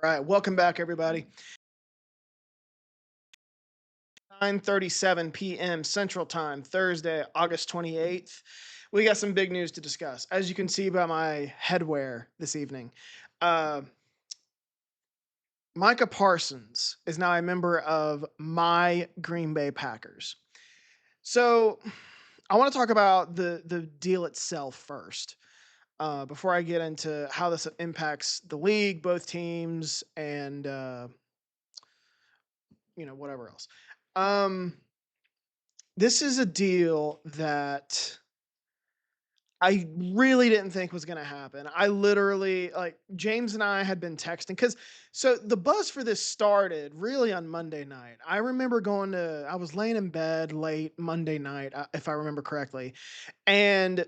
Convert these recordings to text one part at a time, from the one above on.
All right, welcome back, everybody. 9:37 p.m. Central Time, Thursday, August 28th. We got some big news to discuss. As you can see by my headwear this evening, uh, Micah Parsons is now a member of my Green Bay Packers. So, I want to talk about the deal itself first, before I get into how this impacts the league, both teams, and whatever else. Um, This is a deal that I really didn't think was gonna happen. I literally like, James and I had been texting because the buzz for this started really on Monday night. I was laying in bed late Monday night, if I remember correctly, and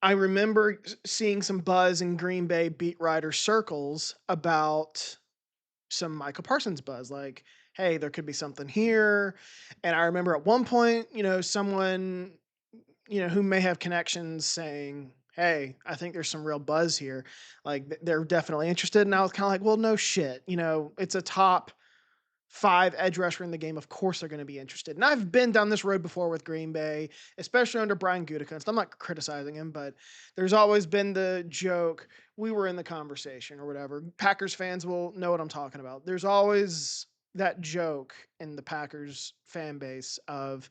I remember seeing some buzz in Green Bay beat writer circles about some Michael Parsons buzz, like, "Hey, there could be something here." And I remember at one point, someone, who may have connections saying, "Hey, I think there's some real buzz here. Like, they're definitely interested." And I was kind of like, "Well, no shit. It's a top five edge rusher in the game. Of course they're going to be interested." And I've been down this road before with Green Bay, especially under Brian Gutekunst. I'm not criticizing him, but there's always been the joke. We were in the conversation or whatever. Packers fans will know what I'm talking about. There's always that joke in the Packers fan base of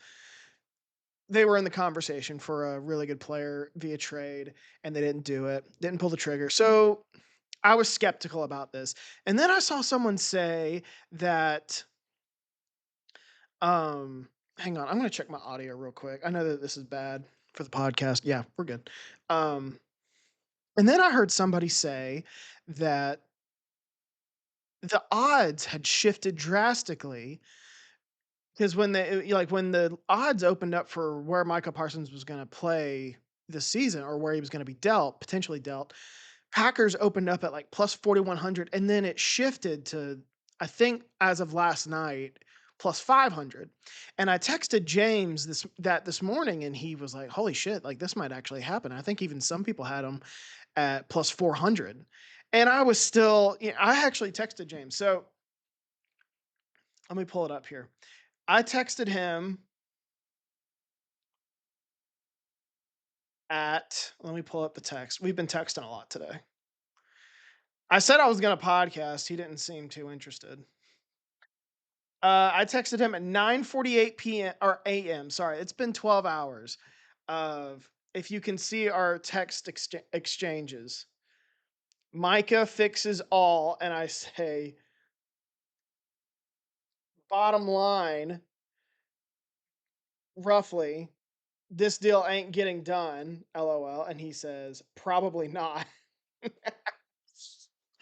they were in the conversation for a really good player via trade and they didn't do it, didn't pull the trigger. So I was skeptical about this. And then I saw someone say that, um, hang on, I'm going to check my audio real quick. I know that this is bad for the podcast. Yeah, we're good. Um, and then I heard somebody say that the odds had shifted drastically because when the odds opened up for where Micah Parsons was gonna play this season or where he was gonna be potentially dealt, Packers opened up at, like, plus 4,100, and then it shifted to, I think as of last night, plus 500. And I texted James this morning, and he was like, "Holy shit, like, this might actually happen." I think even some people had him at plus 400. And I was still I actually texted James. So, let me pull it up here. I texted him let me pull up the text. We've been texting a lot today. I said I was gonna podcast. He didn't seem too interested. I texted him at 9:48 p.m. or a.m. Sorry, it's been 12 hours of if you can see our text exchanges. Micah fixes all, and I say, bottom line, roughly, this deal ain't getting done, LOL. And he says, probably not.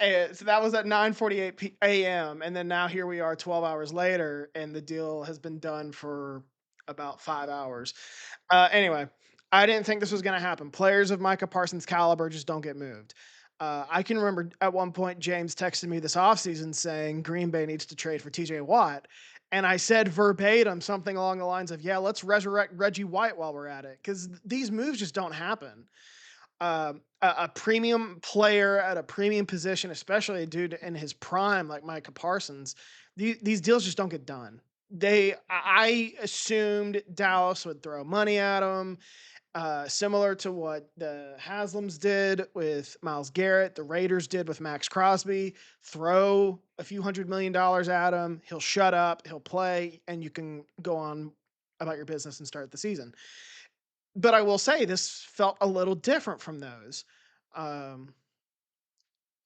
So that was at 9:48 a.m. And then now here we are 12 hours later, and the deal has been done for about 5 hours. Anyway, I didn't think this was going to happen. Players of Micah Parsons' caliber just don't get moved. I can remember at one point James texted me this offseason saying Green Bay needs to trade for TJ Watt. And I said verbatim something along the lines of, "Yeah, let's resurrect Reggie White while we're at it." Because these moves just don't happen. A premium player at a premium position, especially a dude in his prime like Micah Parsons, these deals just don't get done. I assumed Dallas would throw money at him, similar to what the Haslams did with Miles Garrett, the Raiders did with Max Crosby. Throw a few $100 million at him, he'll shut up, he'll play, and you can go on about your business and start the season. But I will say this felt a little different from those. Um,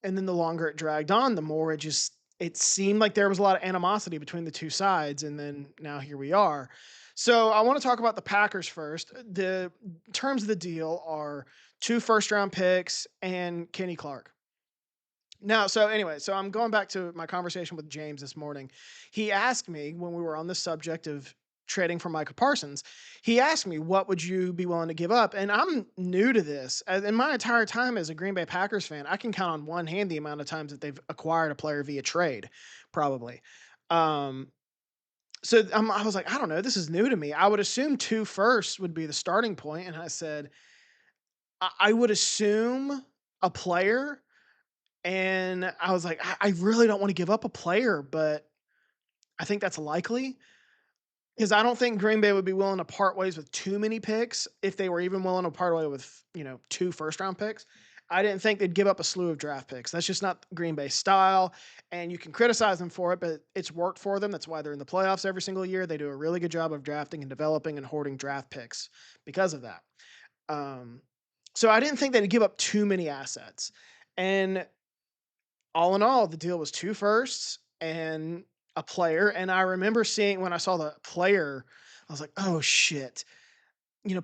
and then the longer it dragged on, the more it seemed like there was a lot of animosity between the two sides. And then now here we are. So I want to talk about the Packers first. The terms of the deal are 2 first-round picks and Kenny Clark. Now, so anyway, so I'm going back to my conversation with James this morning. He asked me when we were on the subject of trading for Micah Parsons, he asked me, "What would you be willing to give up?" And I'm new to this. In my entire time as a Green Bay Packers fan, I can count on one hand the amount of times that they've acquired a player via trade, probably. Um, I was like, I don't know, this is new to me. I would assume 2 firsts would be the starting point, and I said, I would assume a player And I was like, I really don't want to give up a player, but I think that's likely. Because I don't think Green Bay would be willing to part ways with too many picks if they were even willing to part way with, 2 first round picks. I didn't think they'd give up a slew of draft picks. That's just not Green Bay's style. And you can criticize them for it, but it's worked for them. That's why they're in the playoffs every single year. They do a really good job of drafting and developing and hoarding draft picks because of that. Um, so I didn't think they'd give up too many assets. And all in all, the deal was 2 firsts and a player, and I remember seeing when I saw the player, I was like, "Oh, shit.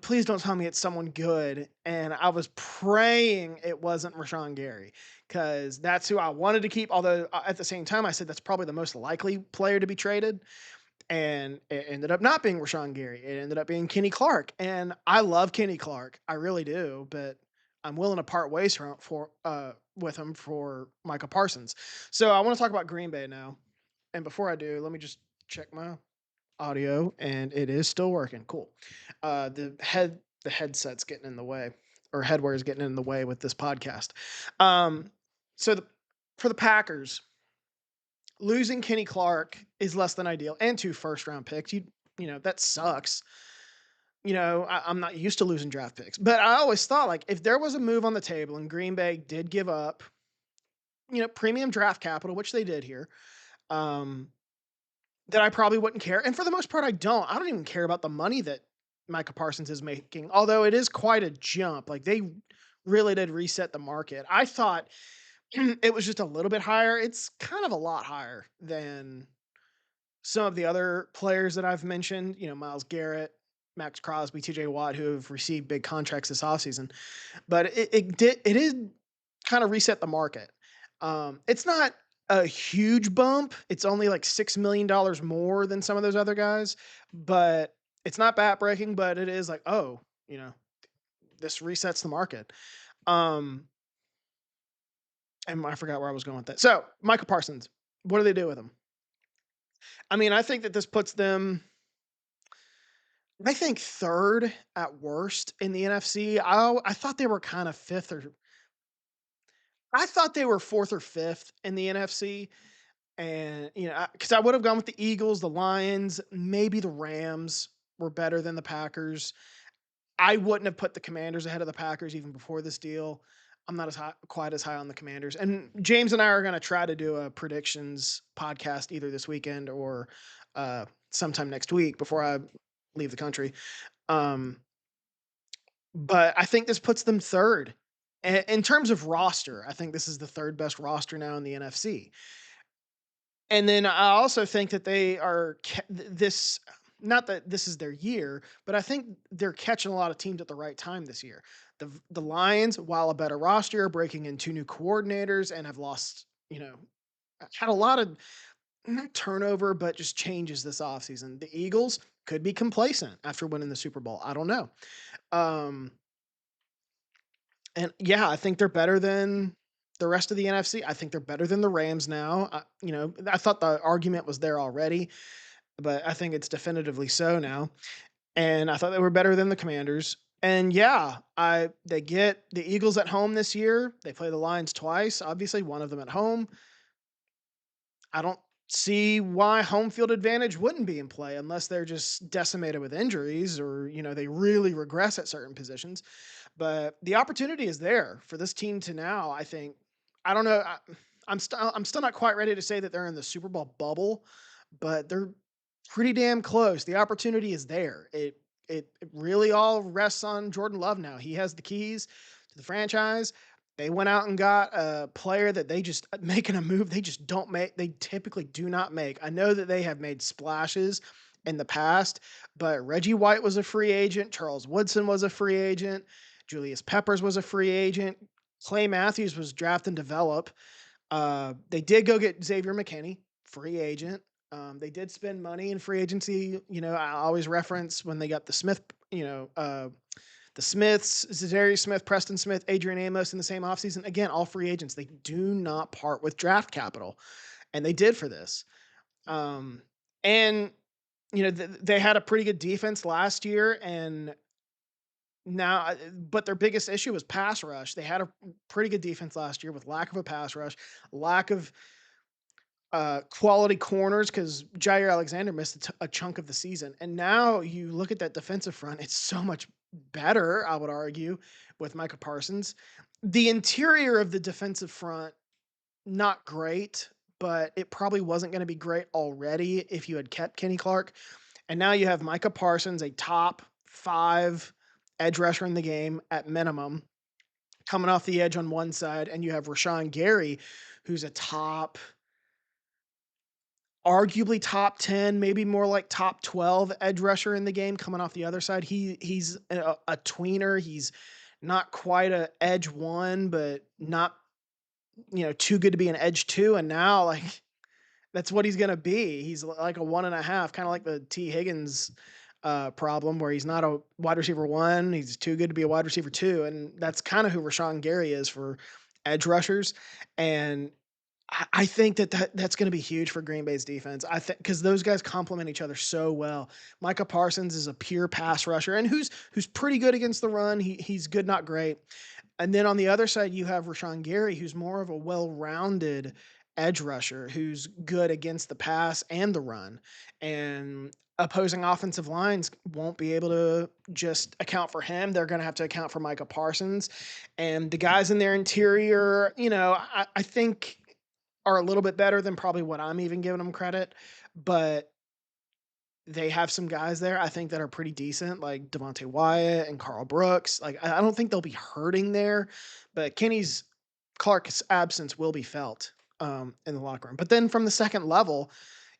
Please don't tell me it's someone good," and I was praying it wasn't Rashawn Gary, because that's who I wanted to keep, although, at the same time, I said that's probably the most likely player to be traded, and it ended up not being Rashawn Gary. It ended up being Kenny Clark, and I love Kenny Clark, I really do, but I'm willing to part ways with him for Micah Parsons. So I wanna talk about Green Bay now, and before I do, let me just check my audio, and it is still working, cool. The headset's getting in the way, or headwear is getting in the way with this podcast. Um, so for the Packers, losing Kenny Clark is less than ideal, and 2 first round picks. That sucks. I'm not used to losing draft picks, but I always thought, like, if there was a move on the table and Green Bay did give up, premium draft capital, which they did here, um, that I probably wouldn't care. And for the most part, I don't. I don't even care about the money that Micah Parsons is making, although it is quite a jump. Like, they really did reset the market. I thought it was just a little bit higher. It's kind of a lot higher than some of the other players that I've mentioned, Myles Garrett, Max Crosby, TJ Watt, who have received big contracts this offseason. But it did kind of reset the market. It's not a huge bump. It's only like $6 million more than some of those other guys, but it's not backbreaking. But it is like, oh, you know, this resets the market. Um, and I forgot where I was going with that. So Michael Parsons, what do they do with him? I mean, I think that this puts them, I think, third at worst in the NFC. I thought they were kind of fifth, or I thought they were fourth or fifth in the NFC. And, because I would have gone with the Eagles, the Lions, maybe the Rams were better than the Packers. I wouldn't have put the Commanders ahead of the Packers even before this deal. I'm not quite as high on the Commanders. And James and I are going to try to do a predictions podcast either this weekend or sometime next week before I leave the country. Um, but I think this puts them third. In terms of roster, I think this is the third best roster now in the NFC. And then I also think that they are this, not that this is their year, but I think they're catching a lot of teams at the right time this year. The Lions, while a better roster, are breaking in 2 new coordinators and have lost, had a lot of, not turnover, but just changes this offseason. The Eagles could be complacent after winning the Super Bowl. I don't know. Um, and yeah, I think they're better than the rest of the NFC. I think they're better than the Rams now. I thought the argument was there already, but I think it's definitively so now. And I thought they were better than the Commanders. And yeah, I they get the Eagles at home this year. They play the Lions twice, obviously one of them at home. I don't see why home field advantage wouldn't be in play unless they're just decimated with injuries, or, they really regress at certain positions. But the opportunity is there for this team to now, I think. I don't know. I'm still not quite ready to say that they're in the Super Bowl bubble, but they're pretty damn close. The opportunity is there. It really all rests on Jordan Love now. He has the keys to the franchise. They went out and got a player that they just making a move they just don't make. They typically do not make. I know that they have made splashes in the past, but Reggie White was a free agent. Charles Woodson was a free agent. Julius Peppers was a free agent. Clay Matthews was draft and develop. They did go get Xavier McKinney, free agent. They did spend money in free agency. I always reference when they got the Smiths, Zadarius Smith, Preston Smith, Adrian Amos in the same offseason. Again, all free agents. They do not part with draft capital, and they did for this. And they had a pretty good defense last year, and but their biggest issue was pass rush. They had a pretty good defense last year with lack of a pass rush, lack of quality corners because Jair Alexander missed a chunk of the season. And now you look at that defensive front, it's so much better, I would argue, with Micah Parsons. The interior of the defensive front, not great, but it probably wasn't going to be great already if you had kept Kenny Clark. And now you have Micah Parsons, a top five edge rusher in the game at minimum, coming off the edge on one side, and you have Rashawn Gary, who's a arguably top 10, maybe more like top 12 edge rusher in the game coming off the other side. He's a tweener. He's not quite a edge one, but not, too good to be an edge two. And now like that's what he's gonna be. He's like a 1.5, kind of like the T. Higgins problem where he's not a wide receiver one. He's too good to be a wide receiver two. And that's kind of who Rashawn Gary is for edge rushers. And I think that's going to be huge for Green Bay's defense. I think because those guys complement each other so well. Micah Parsons is a pure pass rusher and who's pretty good against the run. He's good, not great. And then on the other side, you have Rashawn Gary, who's more of a well-rounded edge rusher who's good against the pass and the run. And opposing offensive lines won't be able to just account for him. They're going to have to account for Micah Parsons. And the guys in their interior, I think are a little bit better than probably what I'm even giving them credit. But they have some guys there, I think, that are pretty decent, like Devonte Wyatt and Carl Brooks. Like, I don't think they'll be hurting there, but Kenny's Clark's absence will be felt in the locker room. But then from the second level,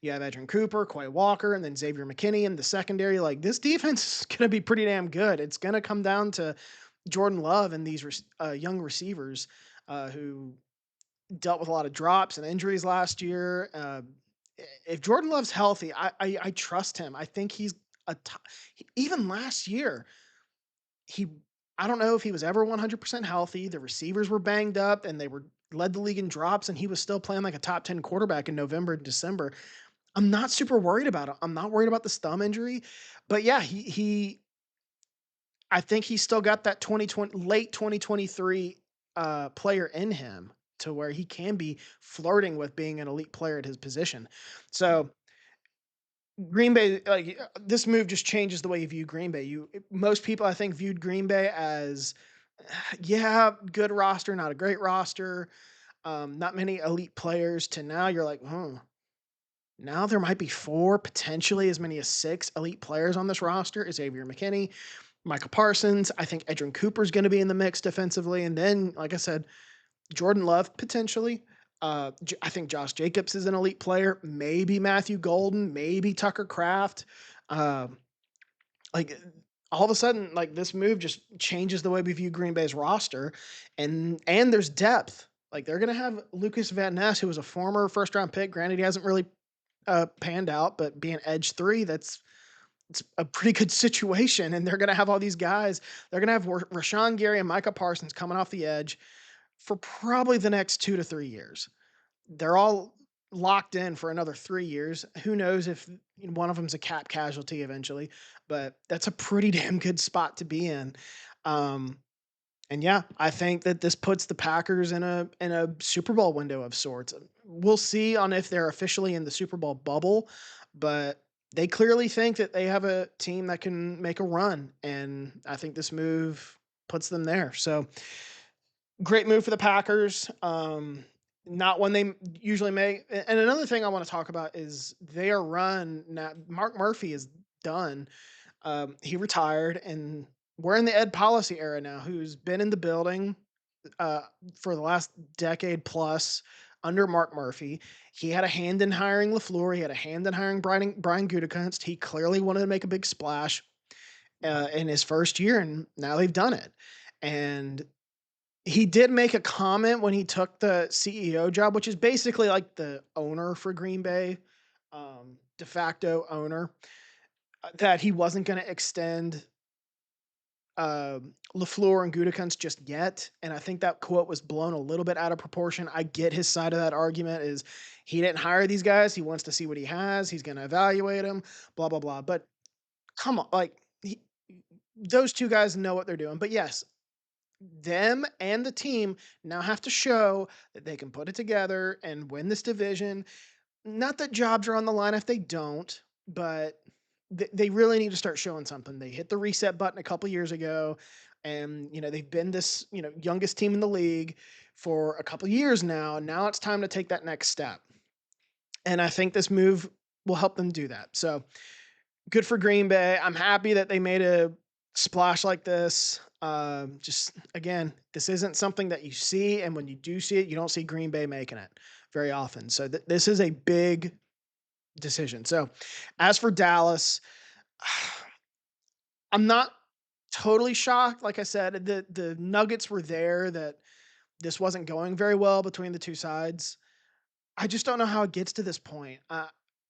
you have Edgerrin Cooper, Quay Walker, and then Xavier McKinney in the secondary. Like, this defense is going to be pretty damn good. It's going to come down to Jordan Love and these young receivers who dealt with a lot of drops and injuries last year. If Jordan Love's healthy, I trust him. I think he's even last year, he I don't know if he was ever 100% healthy. The receivers were banged up and they were led the league in drops and he was still playing like a top 10 quarterback in November and December. I'm not super worried about it. I'm not worried about this thumb injury. But yeah, he I think he's still got that 2020 late 2023 player in him to where he can be flirting with being an elite player at his position. So Green Bay, like this move just changes the way you view Green Bay. Most people I think viewed Green Bay as yeah, good roster, not a great roster, not many elite players to now you're like, now there might be four, potentially as many as six elite players on this roster. Xavier McKinney, Michael Parsons. I think Edgerrin Cooper's going to be in the mix defensively. And then, like I said, Jordan Love potentially. I think Josh Jacobs is an elite player. Maybe Matthew Golden. Maybe Tucker Kraft. Uh, like all of a sudden, like this move just changes the way we view Green Bay's roster, and there's depth. Like they're gonna have Lucas Van Ness, who was a former first round pick. Granted, he hasn't really panned out, but being edge three, it's a pretty good situation. And they're gonna have all these guys. They're gonna have Rashawn Gary and Micah Parsons coming off the edge for probably the next 2 to 3 years. They're all locked in for another 3 years. Who knows if one of them's a cap casualty eventually, but that's a pretty damn good spot to be in. Um, and yeah, I think that this puts the Packers in a Super Bowl window of sorts. We'll see on if they're officially in the Super Bowl bubble, but they clearly think that they have a team that can make a run, and I think this move puts them there. So great move for the Packers. Not one they usually make. And another thing I want to talk about is their run now. Mark Murphy is done. He retired, and we're in the Ed Policy era now. Who's been in the building uh, for the last decade plus under Mark Murphy. He had a hand in hiring Lafleur. He had a hand in hiring Brian Gutekunst. He clearly wanted to make a big splash in his first year, and now they've done it. And he did make a comment when he took the CEO job, which is basically like the owner for Green Bay, de facto owner, that he wasn't going to extend Lafleur and Gutekunst just yet. And I think that quote was blown a little bit out of proportion. I get his side of that argument is he didn't hire these guys. He wants to see what he has. He's going to evaluate them, blah, blah, blah. But come on, like those 2 guys know what they're doing. But yes, them and the team now have to show that they can put it together and win this division. Not that jobs are on the line if they don't, but they really need to start showing something. They hit the reset button a couple years ago, and they've been this youngest team in the league for a couple years now. Now it's time to take that next step, and I think this move will help them do that. So good for Green Bay. I'm happy that they made a splash like this. Just again, this isn't something that you see, and when you do see it, you don't see Green Bay making it very often. So this is a big decision. So as for Dallas, I'm not totally shocked. Like I said, the nuggets were there that this wasn't going very well between the two sides. I just don't know how it gets to this point.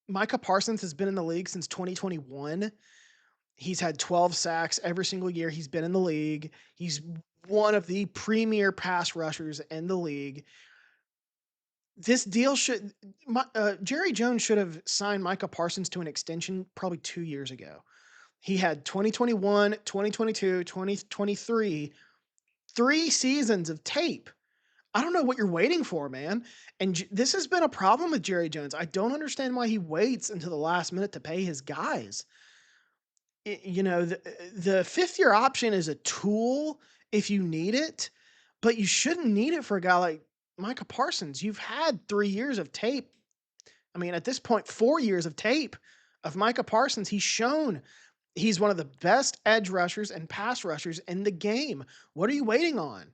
Micah Parsons has been in the league since 2021. He's had 12 sacks every single year he's been in the league. He's one of the premier pass rushers in the league. This deal should Jerry Jones should have signed Micah Parsons to an extension probably 2 years ago. He had 2021, 2022, 2023, 3 seasons of tape. I don't know what you're waiting for, man. And this has been a problem with Jerry Jones. I don't understand why he waits until the last minute to pay his guys. The fifth year option is a tool if you need it, but you shouldn't need it for a guy like Micah Parsons. You've had 3 years of tape. I mean, at this point, 4 years of tape of Micah Parsons. He's shown he's one of the best edge rushers and pass rushers in the game. What are you waiting on?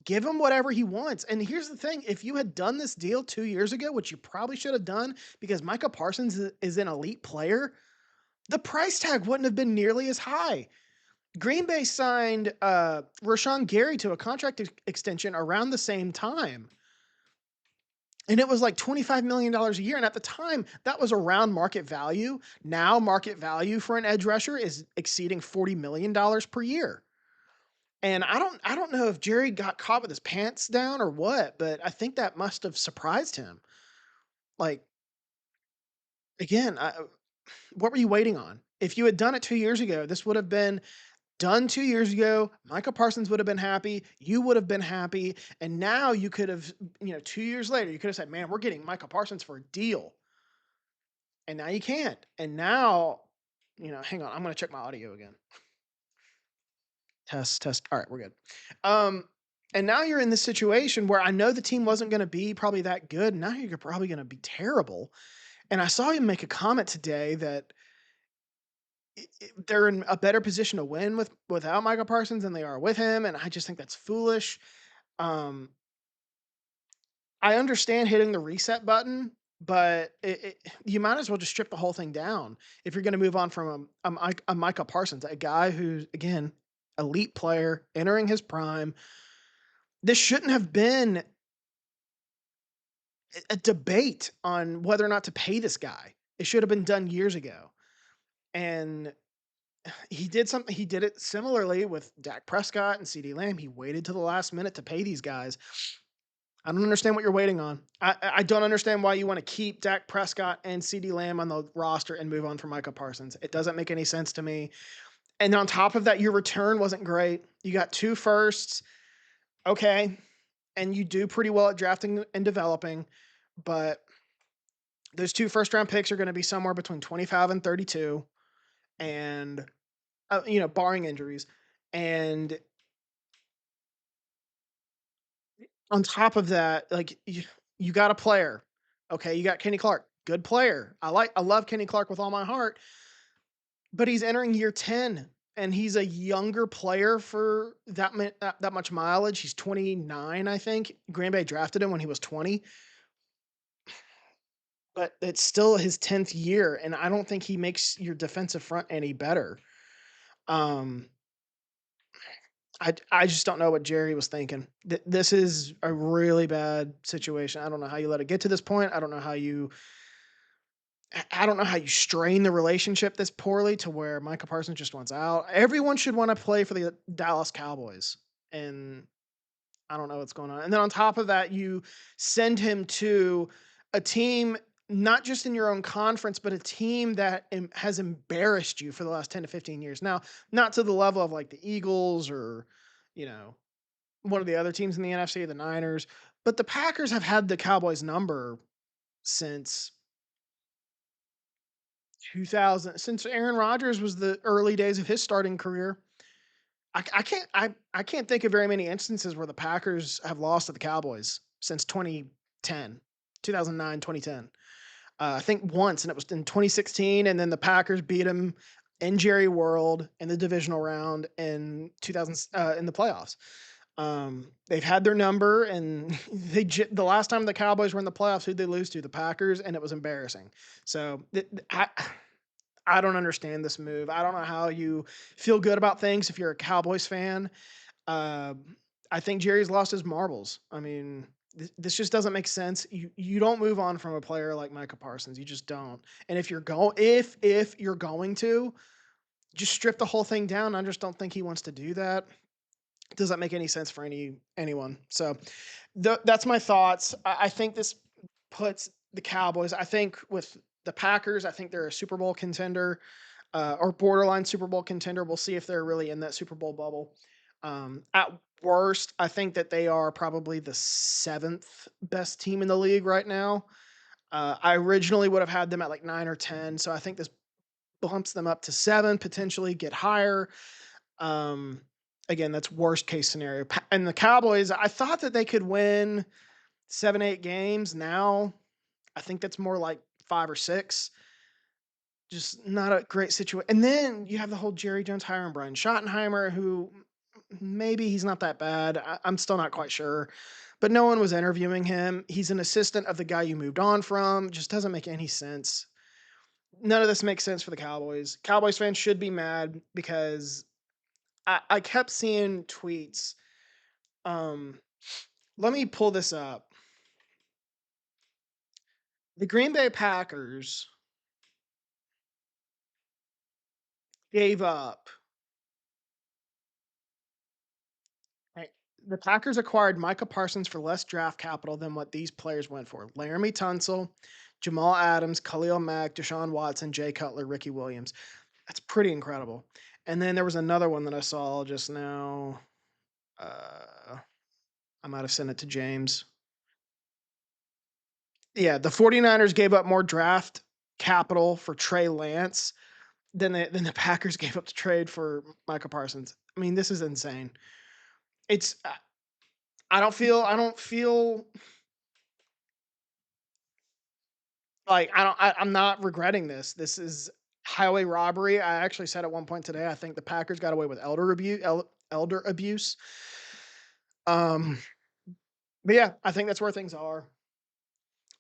Give him whatever he wants. And here's the thing, if you had done this deal 2 years ago, which you probably should have done because Micah Parsons is an elite player, the price tag wouldn't have been nearly as high. Green Bay signed Rashawn Gary to a contract extension around the same time. And it was like $25 million a year. And at the time, that was around market value. Now, market value for an edge rusher is exceeding $40 million per year. And I don't know if Jerry got caught with his pants down or what, but I think that must have surprised him. Like, again, what were you waiting on? If you had done it 2 years ago, this would have been done 2 years ago. Micah Parsons would have been happy. You would have been happy. And now you could have, 2 years later, you could have said, man, we're getting Micah Parsons for a deal. And now you can't. And now, hang on, I'm going to check my audio again. Test, test. All right, we're good. Um, and now you're in this situation where I know the team wasn't going to be probably that good. Now you're probably going to be terrible. And I saw him make a comment today that they're in a better position to win without Michael Parsons than they are with him, and I just think that's foolish. Um, I understand hitting the reset button, but you might as well just strip the whole thing down if you're going to move on from a Micah Parsons, a guy who's again elite player entering his prime. This shouldn't have been a debate on whether or not to pay this guy. It should have been done years ago. And he did it similarly with Dak Prescott and CeeDee Lamb. He waited to the last minute to pay these guys. I don't understand what you're waiting on. I don't understand why you want to keep Dak Prescott and CeeDee Lamb on the roster and move on from Micah Parsons. It doesn't make any sense to me. And on top of that, your return wasn't great. You got 2 firsts. Okay. And you do pretty well at drafting and developing, but those 2 first round picks are going to be somewhere between 25 and 32 and barring injuries. And on top of that, like you got a player. Okay, you got Kenny Clark, good player. I love Kenny Clark with all my heart, but he's entering year 10 and he's a younger player for that much mileage. He's 29, I think. Green Bay drafted him when he was 20. But it's still his 10th year, and I don't think he makes your defensive front any better. Um, I just don't know what Jerry was thinking. This is a really bad situation. I don't know how you let it get to this point. I don't know how you strain the relationship this poorly to where Micah Parsons just wants out. Everyone should want to play for the Dallas Cowboys, and I don't know what's going on. And then on top of that, you send him to a team not just in your own conference, but a team that has embarrassed you for the last 10 to 15 years. Now, not to the level of like the Eagles or, you know, one of the other teams in the NFC, the Niners, but the Packers have had the Cowboys number since 2000, since Aaron Rodgers was the early days of his starting career. I can't think of very many instances where the Packers have lost to the Cowboys since 2010, 2009, 2010. I think once, and it was in 2016, and then the Packers beat them in Jerry World in the divisional round in 2000 in the playoffs. They've had their number, and the last time the Cowboys were in the playoffs, who'd they lose to? The Packers, and it was embarrassing. So I don't understand this move. I don't know how you feel good about things if you're a Cowboys fan. I think Jerry's lost his marbles. I mean, this just doesn't make sense. You don't move on from a player like Micah Parsons. You just don't. And if you're going to just strip the whole thing down, I just don't think he wants to do that. Does that make any sense for anyone? So that's my thoughts. I think this puts the Cowboys. I think with the Packers, I think they're a Super Bowl contender or borderline Super Bowl contender. We'll see if they're really in that Super Bowl bubble. At worst, I think that they are probably the seventh best team in the league right now. I originally would have had them at like 9 or 10, so I think this bumps them up to seven, potentially get higher. Um, Again, that's worst case scenario. And the Cowboys, I thought that they could win 7, 8 games. Now, I think that's more like 5 or 6. Just not a great situation. And then you have the whole Jerry Jones hiring Brian Schottenheimer, who maybe he's not that bad. I'm still not quite sure. But no one was interviewing him. He's an assistant of the guy you moved on from. Just doesn't make any sense. None of this makes sense for the Cowboys. Cowboys fans should be mad because I kept seeing tweets. Um, Let me pull this up. The Green Bay Packers gave up. Right, the Packers acquired Micah Parsons for less draft capital than what these players went for. Laramie Tunsil, Jamal Adams, Khalil Mack, Deshaun Watson, Jay Cutler, Ricky Williams. That's pretty incredible. And then there was another one that I saw just now. I might have sent it to James. Yeah, the 49ers gave up more draft capital for Trey Lance than the Packers gave up to trade for Micah Parsons. I mean, this is insane. It's I don't feel like I'm not regretting this. This is highway robbery. I actually said at one point today, I think the Packers got away with elder abuse. Um, but yeah, I think that's where things are.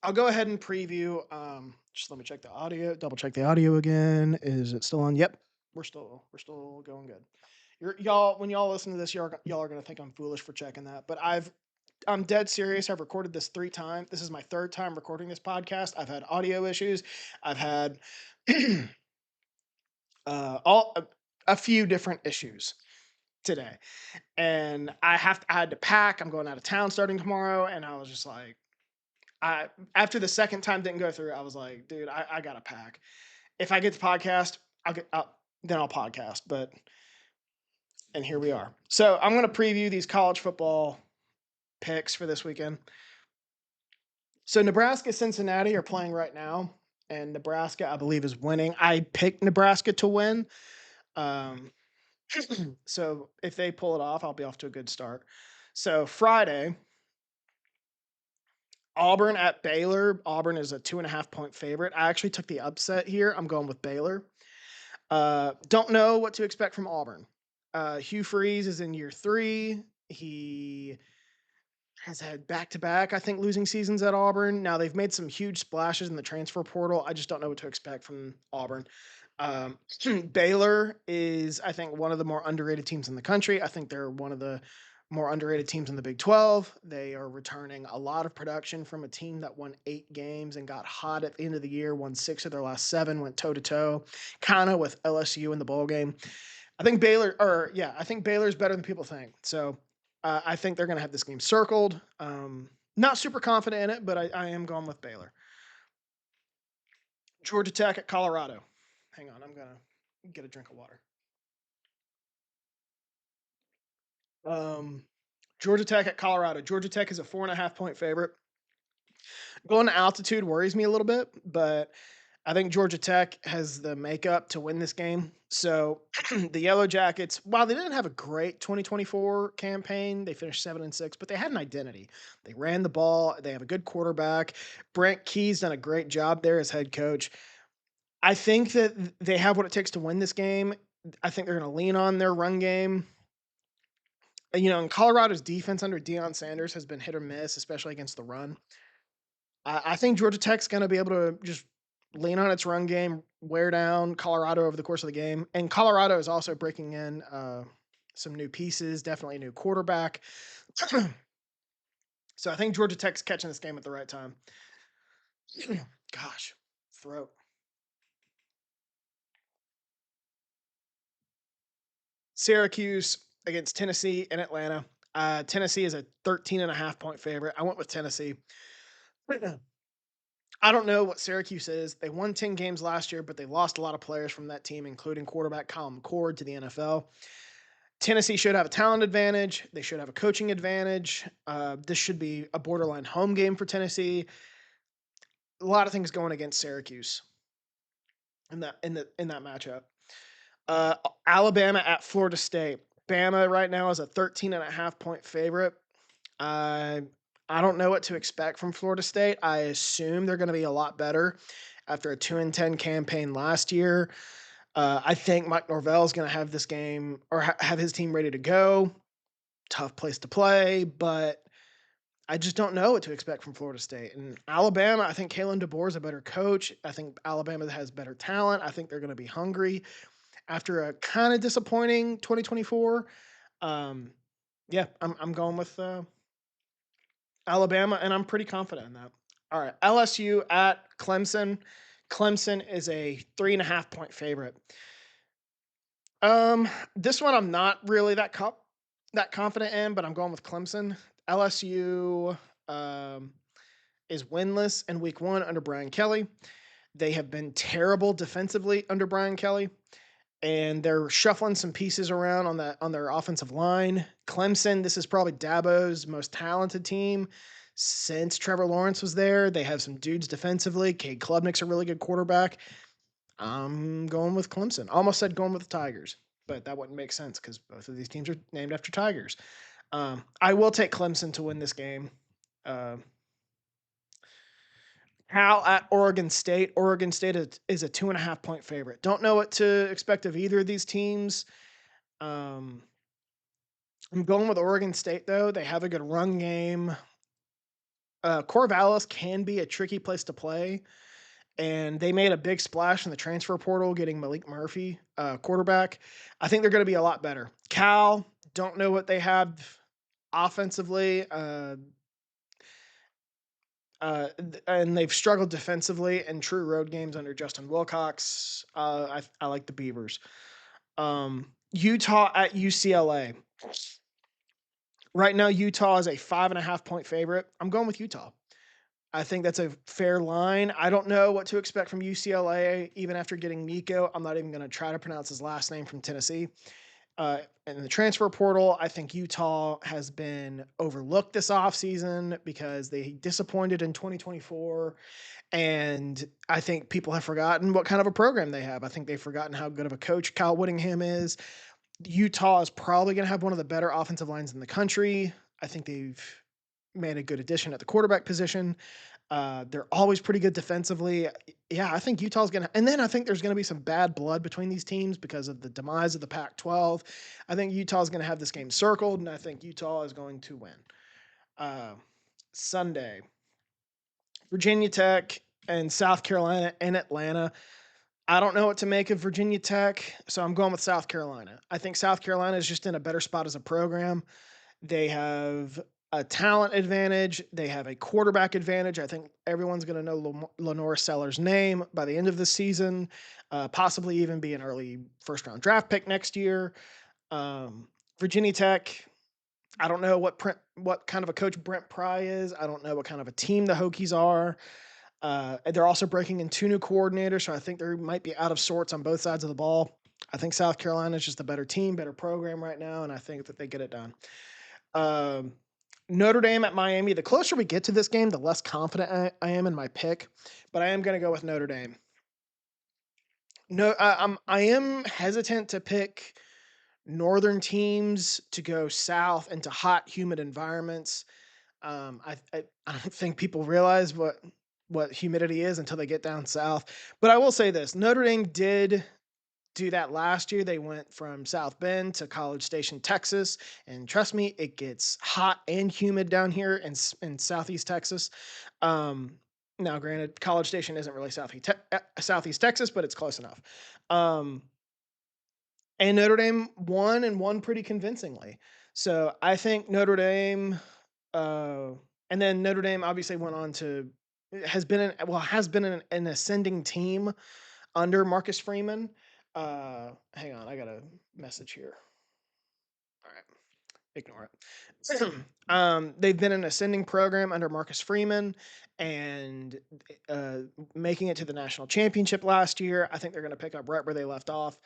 I'll go ahead and preview. Just let me check the audio. Double check the audio again. Is it still on? Yep, we're still going good. Y'all, when y'all listen to this, y'all are gonna think I'm foolish for checking that, but I'm dead serious. I've recorded this 3 times. This is my third time recording this podcast. I've had audio issues. I've had all a few different issues today, and I had to pack. I'm going out of town starting tomorrow, and I was just like, I after the second time didn't go through, I was like, dude, I gotta pack. If I get the podcast, then I'll podcast. But and here we are. So I'm gonna preview these college football picks for this weekend. So Nebraska, Cincinnati are playing right now, and Nebraska, I believe, is winning. I picked Nebraska to win. Um, so if they pull it off, I'll be off to a good start. So Friday, Auburn at Baylor. Auburn is a 2.5 point favorite. I actually took the upset here. I'm going with Baylor. Don't know what to expect from Auburn. Hugh Freeze is in year 3. He has had back-to-back, I think, losing seasons at Auburn. Now they've made some huge splashes in the transfer portal. I just don't know what to expect from Auburn. Um, Baylor is, I think, one of the more underrated teams in the country. I think they're one of the more underrated teams in the Big 12. They are returning a lot of production from a team that won 8 games and got hot at the end of the year, won 6 of their last 7, went toe to toe, kind of with LSU in the bowl game. I think Baylor's better than people think. So I think they're going to have this game circled. Not super confident in it, but I am going with Baylor. Georgia Tech at Colorado. Hang on, I'm gonna get a drink of water. Um, Georgia Tech at Colorado. Georgia Tech is a 4.5 point favorite. Going to altitude worries me a little bit, but I think Georgia Tech has the makeup to win this game. So the Yellow Jackets, while they didn't have a great 2024 campaign, they finished 7-6, but they had an identity. They ran the ball. They have a good quarterback. Brent Key's done a great job there as head coach. I think that they have what it takes to win this game. I think they're going to lean on their run game. And Colorado's defense under Deion Sanders has been hit or miss, especially against the run. I think Georgia Tech's going to be able to just lean on its run game, wear down Colorado over the course of the game. And Colorado is also breaking in some new pieces, definitely a new quarterback. So I think Georgia Tech's catching this game at the right time. Gosh, throat. Syracuse against Tennessee in Atlanta. Tennessee is a 13.5 point favorite. I went with Tennessee. I don't know what Syracuse is. They won 10 games last year, but they lost a lot of players from that team, including quarterback Kyle McCord to the NFL. Tennessee should have a talent advantage. They should have a coaching advantage. This should be a borderline home game for Tennessee. A lot of things going against Syracuse in that matchup. Uh, Alabama at Florida State. Bama right now is a 13.5 point favorite. Uh, I don't know what to expect from Florida State. I assume they're going to be a lot better after a 2-10 campaign last year. I think Mike Norvell is going to have this game or have his team ready to go. Tough place to play, but I just don't know what to expect from Florida State. And Alabama, I think Kalen DeBoer is a better coach. I think Alabama has better talent. I think they're going to be hungry after a kind of disappointing 2024. Um, yeah, I'm going with Alabama, and I'm pretty confident in that. All right, LSU at Clemson. Clemson is a 3.5 point favorite. Um, this one I'm not really that confident in, but I'm going with Clemson. LSU um, is winless in week one under Brian Kelly. They have been terrible defensively under Brian Kelly, and they're shuffling some pieces around on their offensive line. Clemson, this is probably Dabo's most talented team since Trevor Lawrence was there. They have some dudes defensively. Cade Klubnik's a really good quarterback. I'm going with Clemson. Almost said going with the Tigers, but that wouldn't make sense because both of these teams are named after Tigers. I will take Clemson to win this game. Uh, Cal at Oregon State. Oregon State is a 2.5 point favorite. Don't know what to expect of either of these teams. Um, I'm going with Oregon State though. They have a good run game. Corvallis can be a tricky place to play, and they made a big splash in the transfer portal getting Malik Murphy, quarterback. I think they're going to be a lot better. Cal, don't know what they have offensively, and they've struggled defensively in true road games under Justin Wilcox. I like the Beavers. Utah at UCLA. Right now, Utah is a 5.5 point favorite. I'm going with Utah. I think that's a fair line. I don't know what to expect from UCLA, even after getting Nico. I'm not even going to try to pronounce his last name from Tennessee. In the transfer portal, I think Utah has been overlooked this offseason because they disappointed in 2024. And I think people have forgotten what kind of a program they have. I think they've forgotten how good of a coach Kyle Whittingham is. Utah is probably going to have one of the better offensive lines in the country. I think they've made a good addition at the quarterback position. They're always pretty good defensively. Yeah, I think Utah's going to, and then I think there's going to be some bad blood between these teams because of the demise of the Pac 12. I think Utah's going to have this game circled, and I think Utah is going to win. Uh, Sunday, Virginia Tech and South Carolina and Atlanta. I don't know what to make of Virginia Tech, so I'm going with South Carolina. I think South Carolina is just in a better spot as a program. They have a talent advantage. They have a quarterback advantage. I think everyone's going to know Lenore Seller's name by the end of the season, possibly even be an early first-round draft pick next year. Virginia Tech, I don't know what kind of a coach Brent Pry is. I don't know what kind of a team the Hokies are. They're also breaking in two new coordinators, so I think they might be out of sorts on both sides of the ball. I think South Carolina is just a better team, better program right now, and I think that they get it done. Um, Notre Dame at Miami. The closer we get to this game, the less confident I am in my pick, but I am going to go with Notre Dame. No, I am hesitant to pick northern teams to go south into hot, humid environments. I don't think people realize what humidity is until they get down south. But I will say this: Notre Dame did do that last year. They went from South Bend to College Station, Texas, and trust me, it gets hot and humid down here in Southeast Texas. Um, Now, granted, College Station isn't really Southeast Texas, but it's close enough. Um, and Notre Dame won and won pretty convincingly. So I think Notre Dame, uh, and then Notre Dame obviously went on to has been an ascending team under Marcus Freeman. Hang on, I got a message here. All right, ignore it. They've been an ascending program under Marcus Freeman, and uh, making it to the national championship last year. I think they're going to pick up right where they left off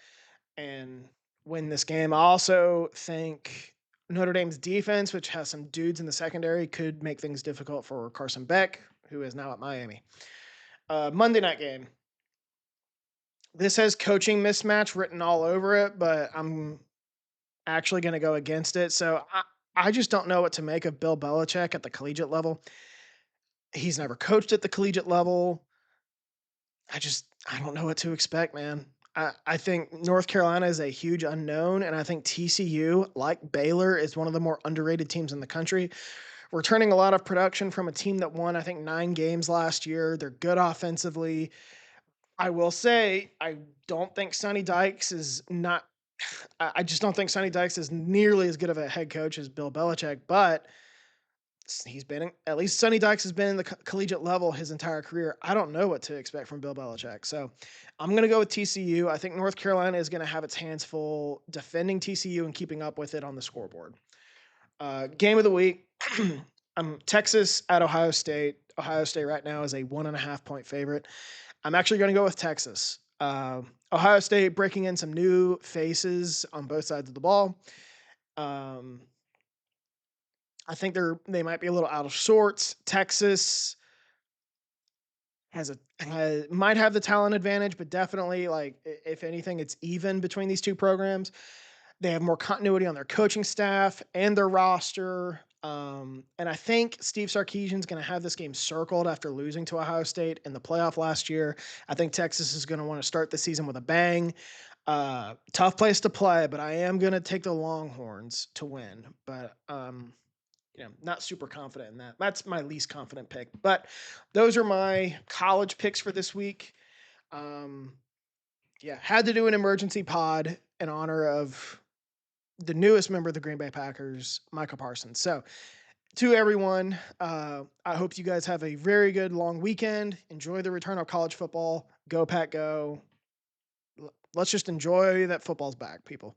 and win this game. I also think Notre Dame's defense, which has some dudes in the secondary, could make things difficult for Carson Beck, who is now at Miami. Monday night game. This has coaching mismatch written all over it, but I'm actually going to go against it. So I just don't know what to make of Bill Belichick at the collegiate level. He's never coached at the collegiate level. I don't know what to expect, man. I think North Carolina is a huge unknown, and I think TCU, like Baylor, is one of the more underrated teams in the country. Returning a lot of production from a team that won, I think, 9 games last year. They're good offensively. I will say, I don't think Sonny Dykes is not. I just don't think Sonny Dykes is nearly as good of a head coach as Bill Belichick, but he's been at least Sonny Dykes has been in the collegiate level his entire career. I don't know what to expect from Bill Belichick. So I'm going to go with TCU. I think North Carolina is going to have its hands full defending TCU and keeping up with it on the scoreboard. Game of the week. Texas at Ohio State. Ohio State right now is a 1.5 point favorite. I'm actually going to go with Texas. Ohio State breaking in some new faces on both sides of the ball. Um, I think they might be a little out of sorts. Texas might have the talent advantage, but definitely like if anything, it's even between these two programs. They have more continuity on their coaching staff and their roster. And I think Steve Sarkisian's going to have this game circled after losing to Ohio State in the playoff last year. I think Texas is going to want to start the season with a bang. Tough place to play, but I am going to take the Longhorns to win. But not super confident in that. That's my least confident pick. But those are my college picks for this week. Um, yeah, had to do an emergency pod in honor of the newest member of the Green Bay Packers, Micah Parsons. So, to everyone, I hope you guys have a very good long weekend. Enjoy the return of college football. Go Pack, go. Let's just enjoy that football's back, people.